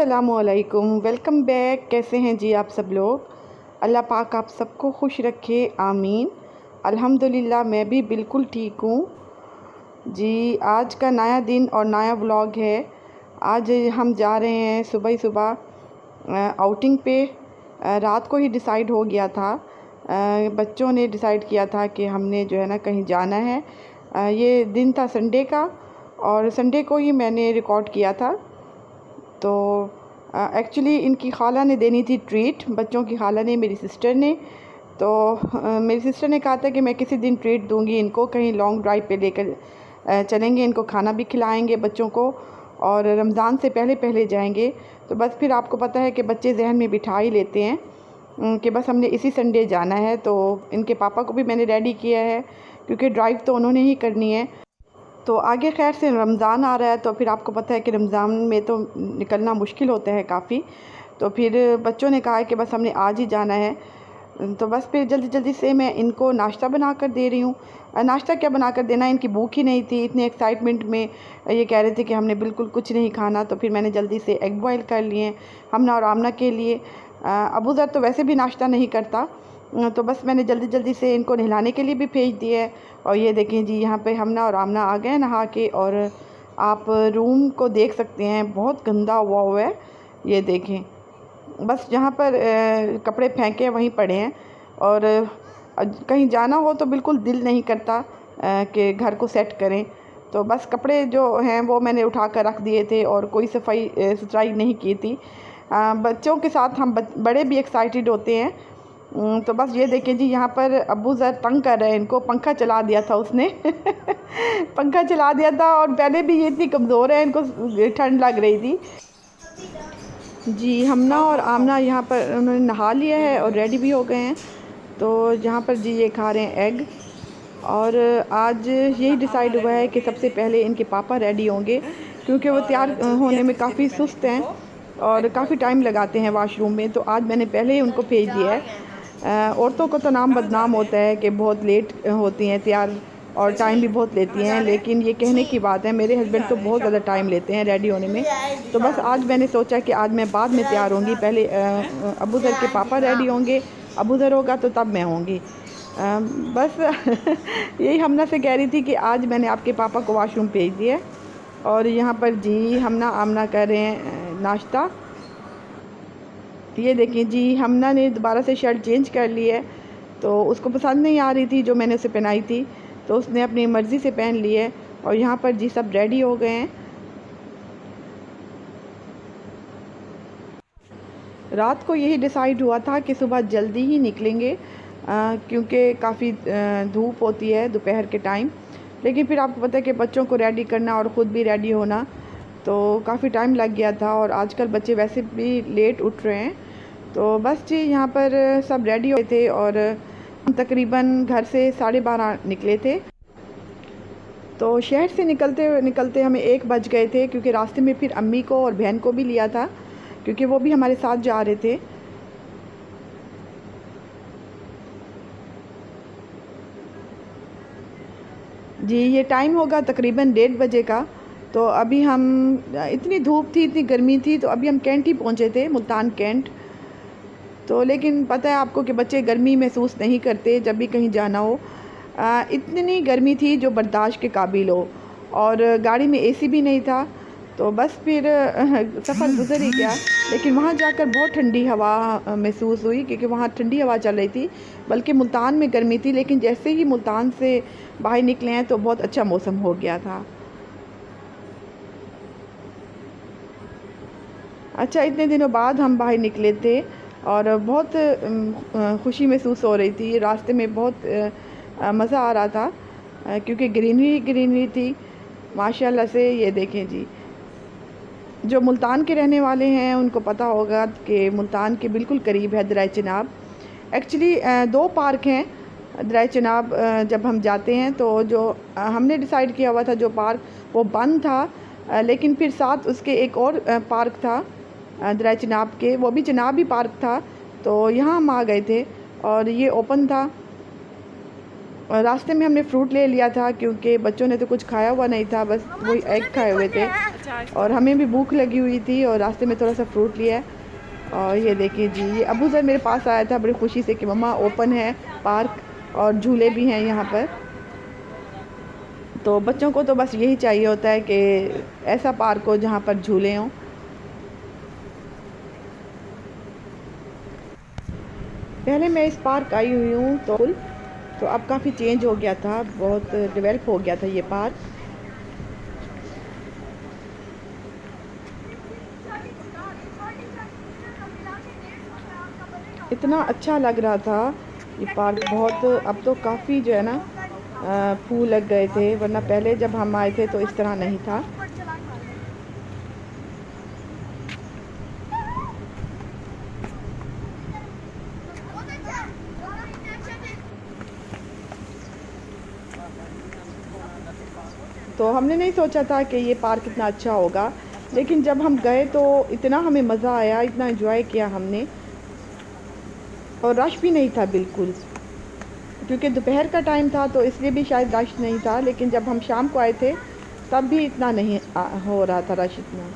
अस्सलामुअलैकुम, welcome back. कैसे हैं जी आप सब लोग? अल्लाह पाक आप सबको खुश रखे, आमीन। अल्हम्दुलिल्लाह मैं भी बिल्कुल ठीक हूँ जी। आज का नया दिन और नया व्लॉग है। आज हम जा रहे हैं सुबह सुबह आउटिंग पे। रात को ही डिसाइड हो गया था, बच्चों ने डिसाइड किया था कि हमने जो है ना कहीं जाना है। ये दिन था संडे का और संडे को ही मैंने रिकॉर्ड किया था। तो एक्चुअली इनकी खाला ने देनी थी ट्रीट, बच्चों की खाला ने, मेरी सिस्टर ने। तो मेरी सिस्टर ने कहा था कि मैं किसी दिन ट्रीट दूंगी इनको, कहीं लॉन्ग ड्राइव पे लेकर चलेंगे, इनको खाना भी खिलाएंगे बच्चों को, और रमज़ान से पहले पहले जाएंगे। तो बस फिर आपको पता है कि बच्चे जहन में बिठा ही लेते हैं कि बस हमने इसी संडे जाना है। तो इनके पापा को भी मैंने रेडी किया है क्योंकि ड्राइव तो उन्होंने ही करनी है। तो आगे खैर से रमज़ान आ रहा है, तो फिर आपको पता है कि रमज़ान में तो निकलना मुश्किल होता है काफ़ी। तो फिर बच्चों ने कहा कि बस हमने आज ही जाना है। तो बस फिर जल्दी जल्दी से मैं इनको नाश्ता बना कर दे रही हूँ। नाश्ता क्या बना कर देना, इनकी भूख ही नहीं थी, इतने एक्साइटमेंट में ये कह रहे थे कि हमने बिल्कुल कुछ नहीं खाना। तो फिर मैंने जल्दी से एग बॉयल कर लिए हमना और आमना के लिए। अबू ज़र तो वैसे भी नाश्ता नहीं करता, तो बस मैंने जल्दी जल्दी से इनको नहलाने के लिए भी भेज दिया है। और ये देखें जी, यहाँ पे हमना और आमना आ गए नहा के, और आप रूम को देख सकते हैं, बहुत गंदा हुआ है। ये देखें, बस जहाँ पर कपड़े फेंके वहीं पड़े हैं। और कहीं जाना हो तो बिल्कुल दिल नहीं करता कि घर को सेट करें। तो बस कपड़े जो हैं वो मैंने उठा कर रख दिए थे और कोई सफाई सुथराई नहीं की थी। बच्चों के साथ हम बड़े भी एक्साइटेड होते हैं। तो बस ये देखें जी, यहाँ पर अब्बू ज़र तंग कर रहे हैं इनको, पंखा चला दिया था उसने पंखा चला दिया था, और पहले भी ये इतनी कमज़ोर है, इनको ठंड लग रही थी जी। हमना और आमना यहाँ पर उन्होंने नहा लिया है और रेडी भी हो गए हैं। तो यहाँ पर जी ये खा रहे हैं एग। और आज यही डिसाइड हुआ है कि सबसे पहले इनके पापा रेडी होंगे, क्योंकि वो तैयार होने में काफ़ी सुस्त हैं और काफ़ी टाइम लगाते हैं वाशरूम में। तो आज मैंने पहले ही उनको भेज दिया है। औरतों को तो नाम बदनाम होता है कि बहुत लेट होती हैं तैयार और टाइम भी बहुत लेती हैं, लेकिन ये कहने की बात है, मेरे हस्बैंड तो बहुत ज़्यादा टाइम लेते हैं रेडी होने में। तो बस आज मैंने सोचा कि आज मैं बाद में तैयार होंगी, पहले अबू ज़र के पापा रेडी होंगे, अबू ज़र होगा तो तब मैं होंगी। बस यही हमना से कह रही थी कि आज मैंने आपके पापा को वाशरूम भेज दिया। और यहाँ पर जी हमना आमना कर रहे हैं नाश्ता। ये देखिए जी, हमना ने दोबारा से शर्ट चेंज कर ली है, तो उसको पसंद नहीं आ रही थी जो मैंने उसे पहनाई थी, तो उसने अपनी मर्ज़ी से पहन ली है। और यहाँ पर जी सब रेडी हो गए हैं। रात को यही डिसाइड हुआ था कि सुबह जल्दी ही निकलेंगे, क्योंकि काफ़ी धूप होती है दोपहर के टाइम। लेकिन फिर आपको पता है कि बच्चों को रेडी करना और ख़ुद भी रेडी होना, तो काफ़ी टाइम लग गया था। और आजकल बच्चे वैसे भी लेट उठ रहे हैं। तो बस जी यहाँ पर सब रेडी हुए थे और हम तकरीबन घर से 12:30 निकले थे। तो शहर से निकलते निकलते हमें 1 बज गए थे, क्योंकि रास्ते में फिर अम्मी को और बहन को भी लिया था, क्योंकि वो भी हमारे साथ जा रहे थे। जी ये टाइम होगा तकरीबन 1:30 बजे का। तो अभी हम, इतनी धूप थी, इतनी गर्मी थी, तो अभी हम कैंट ही पहुँचे थे, मुल्तान कैंट। तो लेकिन पता है आपको कि बच्चे गर्मी महसूस नहीं करते जब भी कहीं जाना हो। इतनी गर्मी थी जो बर्दाश्त के काबिल हो, और गाड़ी में एसी भी नहीं था। तो बस फिर सफ़र गुजर ही गया। लेकिन वहाँ जाकर बहुत ठंडी हवा महसूस हुई, क्योंकि वहाँ ठंडी हवा चल रही थी। बल्कि मुल्तान में गर्मी थी, लेकिन जैसे ही मुल्तान से बाहर निकले हैं तो बहुत अच्छा मौसम हो गया था। अच्छा, इतने दिनों बाद हम बाहर निकले थे और बहुत खुशी महसूस हो रही थी। रास्ते में बहुत मज़ा आ रहा था, क्योंकि ग्रीनरी ग्रीनरी थी माशाल्लाह से। ये देखें जी, जो मुल्तान के रहने वाले हैं उनको पता होगा कि मुल्तान के बिल्कुल करीब है दरिया चिनाब। एक्चुअली 2 पार्क हैं दरिया चिनाब। जब हम जाते हैं तो जो हमने डिसाइड किया हुआ था जो पार्क, वो बंद था, लेकिन फिर साथ उसके एक और पार्क था दरिया चिनाब के, वो भी चिनाब ही पार्क था। तो यहाँ हम आ गए थे और ये ओपन था। और रास्ते में हमने फ्रूट ले लिया था क्योंकि बच्चों ने तो कुछ खाया हुआ नहीं था, बस वही एग खाए हुए थे और हमें भी भूख लगी हुई थी और रास्ते में थोड़ा सा फ्रूट लिया है। और ये देखिए जी, ये अबू ज़र मेरे पास आया था बड़ी खुशी से कि मम्मा ओपन है पार्क और झूले भी हैं यहाँ पर। तो बच्चों को तो बस यही चाहिए होता है कि ऐसा पार्क हो जहाँ पर झूले हों। पहले मैं इस पार्क आई हुई हूँ तो अब काफ़ी चेंज हो गया था, बहुत डेवलप हो गया था ये पार्क। इतना अच्छा लग रहा था ये पार्क बहुत। अब तो काफ़ी जो है ना फूल लग गए थे, वरना पहले जब हम आए थे तो इस तरह नहीं था। तो हमने नहीं सोचा था कि ये पार्क इतना अच्छा होगा, लेकिन जब हम गए तो इतना हमें मज़ा आया, इतना एंजॉय किया हमने। और रश भी नहीं था बिल्कुल, क्योंकि दोपहर का टाइम था तो इसलिए भी शायद रश नहीं था, लेकिन जब हम शाम को आए थे तब भी इतना नहीं हो रहा था रश इतना।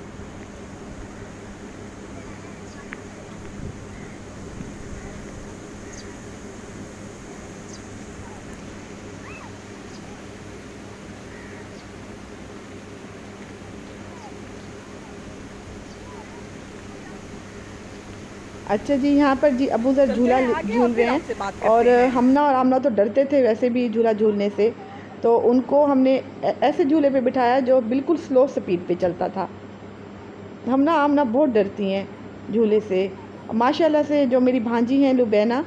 अच्छा जी, यहाँ पर जी अबू ज़र झूला झूल रहे हैं और हमना और आमना तो डरते थे वैसे भी झूला झूलने से, तो उनको हमने ऐसे झूले पे बिठाया जो बिल्कुल स्लो स्पीड पे चलता था। हमना आमना बहुत डरती हैं झूले से। माशाल्लाह से जो मेरी भांजी हैं लुबैना,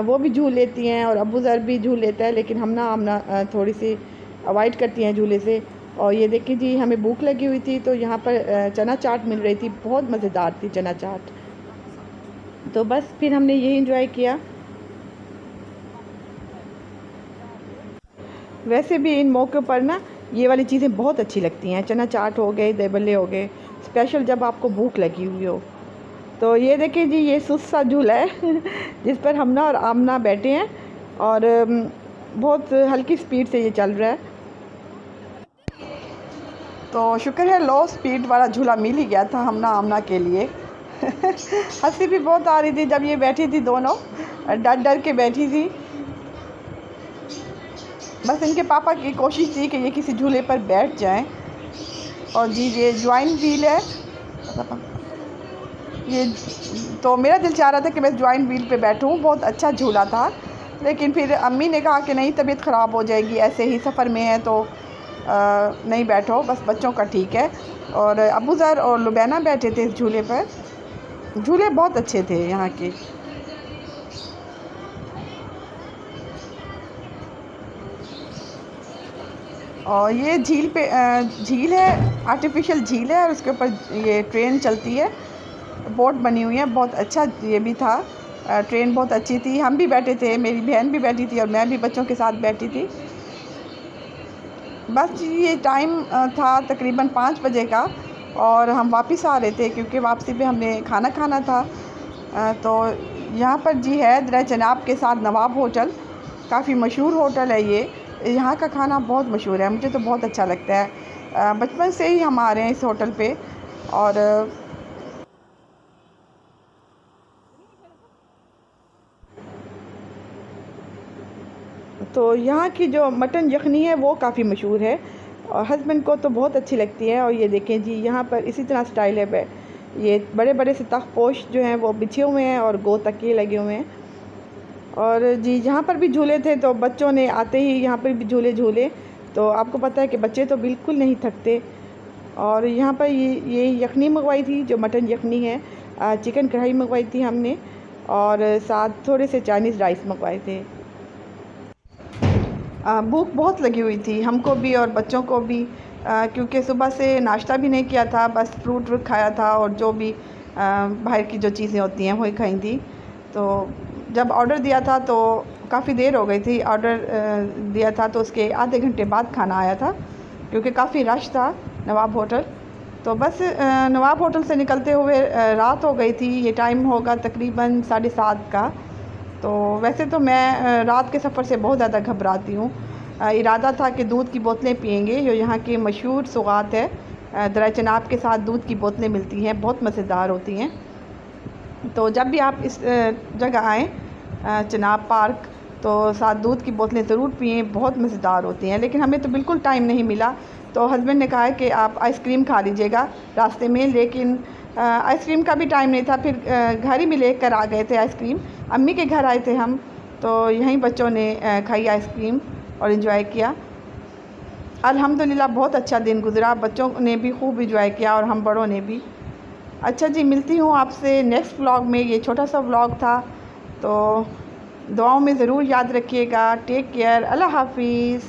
वो भी झूल लेती हैं और अबू ज़र भी झूल लेता है, लेकिन हमना आमना थोड़ी सी अवॉइड करती हैं झूले से। और ये देखिए जी, हमें भूख लगी हुई थी तो यहाँ पर चना चाट मिल रही थी, बहुत मज़ेदार थी चना चाट। तो बस फिर हमने यही एंजॉय किया। वैसे भी इन मौक़ों पर ना ये वाली चीज़ें बहुत अच्छी लगती हैं, चना चाट हो गए, दही बल्ले हो गए, स्पेशल जब आपको भूख लगी हुई हो। तो ये देखिए जी, ये सुस्त सा झूला है जिस पर हमना और आमना बैठे हैं और बहुत हल्की स्पीड से ये चल रहा है। तो शुक्र है लो स्पीड वाला झूला मिल ही गया था हमना आमना के लिए। हंसी भी बहुत आ रही थी जब ये बैठी थी, दोनों डर डर के बैठी थी। बस इनके पापा की कोशिश थी कि ये किसी झूले पर बैठ जाएं। और जी ये जॉइंट व्हील है, ये तो मेरा दिल चाह रहा था कि मैं जॉइंट व्हील पे बैठूं, बहुत अच्छा झूला था। लेकिन फिर अम्मी ने कहा कि नहीं, तबीयत ख़राब हो जाएगी, ऐसे ही सफ़र में है तो नहीं बैठो, बस बच्चों का ठीक है। और अबू ज़र और लुबैना बैठे थे इस झूले पर। झूले बहुत अच्छे थे यहाँ के। और ये झील है, आर्टिफिशियल झील है और उसके ऊपर ये ट्रेन चलती है, बोट बनी हुई है, बहुत अच्छा ये भी था। ट्रेन बहुत अच्छी थी, हम भी बैठे थे, मेरी बहन भी बैठी थी और मैं भी बच्चों के साथ बैठी थी। बस ये टाइम था तकरीबन 5 बजे का और हम वापस आ रहे थे क्योंकि वापसी पे हमने खाना खाना था। तो यहाँ पर जी है दरा जनाब के साथ नवाब होटल, काफ़ी मशहूर होटल है ये। यहाँ का खाना बहुत मशहूर है, मुझे तो बहुत अच्छा लगता है। बचपन से ही हम आ रहे हैं इस होटल पे। और तो यहाँ की जो मटन यखनी है वो काफ़ी मशहूर है और हस्बैंड को तो बहुत अच्छी लगती है। और ये देखें जी, यहाँ पर इसी तरह स्टाइल है, ये बड़े बड़े से तख्तपोश जो हैं वो बिछे हुए हैं और गो तकिए लगे हुए हैं। और जी यहाँ पर भी झूले थे तो बच्चों ने आते ही यहाँ पर भी झूले। तो आपको पता है कि बच्चे तो बिल्कुल नहीं थकते। और यहाँ पर ये यखनी मंगवाई थी जो मटन यखनी है, चिकन कढ़ाई मंगवाई थी हमने और साथ थोड़े से चाइनीज़ राइस मंगवाए थे। भूख बहुत लगी हुई थी हमको भी और बच्चों को भी, क्योंकि सुबह से नाश्ता भी नहीं किया था, बस फ्रूट खाया था और जो भी बाहर की जो चीज़ें होती हैं वही खाई थी। तो जब ऑर्डर दिया था तो काफ़ी देर हो गई थी, ऑर्डर दिया था तो उसके आधे घंटे बाद खाना आया था क्योंकि काफ़ी रश था नवाब होटल। तो बस नवाब होटल से निकलते हुए रात हो गई थी, ये टाइम होगा तकरीबन 7:30 का। तो वैसे तो मैं रात के सफ़र से बहुत ज़्यादा घबराती हूँ। इरादा था कि दूध की बोतलें पिएंगे, जो यहाँ की मशहूर सौगात है। दरिया चनाब के साथ दूध की बोतलें मिलती हैं, बहुत मज़ेदार होती हैं। तो जब भी आप इस जगह आएँ चनाब पार्क, तो साथ दूध की बोतलें ज़रूर पिएँ, बहुत मज़ेदार होती हैं। लेकिन हमें तो बिल्कुल टाइम नहीं मिला, तो हस्बैंड ने कहा है कि आप आइसक्रीम खा लीजिएगा रास्ते में, लेकिन आइसक्रीम का भी टाइम नहीं था। फिर घर ही में लेकर आ गए थे आइसक्रीम। अम्मी के घर आए थे हम, तो यहीं बच्चों ने खाई आइसक्रीम और इन्जॉय किया। अल्हम्दुलिल्लाह बहुत अच्छा दिन गुज़रा, बच्चों ने भी खूब इन्जॉय किया और हम बड़ों ने भी। अच्छा जी, मिलती हूँ आपसे नेक्स्ट व्लॉग में। ये छोटा सा व्लॉग था, तो दुआओं में ज़रूर याद रखिएगा। टेक केयर, अल्लाह हाफ़िज़।